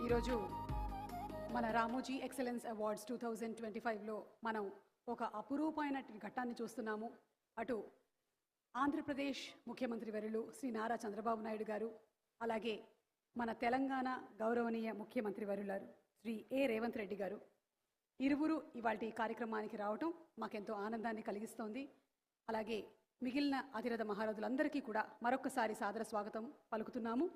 ఈరోజు మన Ramoji excellence awards 2025లో మనం ఒక అపురూపమైన ఘట్టాన్ని చూస్తున్నాము. అటు ఆంధ్రప్రదేశ్ ముఖ్యమంత్రి వర్యులు శ్రీ నారా చంద్రబాబు నాయుడు గారు, అలాగే మన తెలంగాణ గౌరవనీయ ముఖ్యమంత్రి వర్యులారు శ్రీ రేవంత్ రెడ్డి గారు ఇరువురు ఇవాల్టి కార్యక్రమానికి రావటం మాకెంతో ఆనందాన్ని కలిగిస్తోంది. అలాగే మిగిలిన అతిరథ మహారథులందరికీ కూడా మరొకసారి సాదర స్వాగతం పలుకుతున్నాము.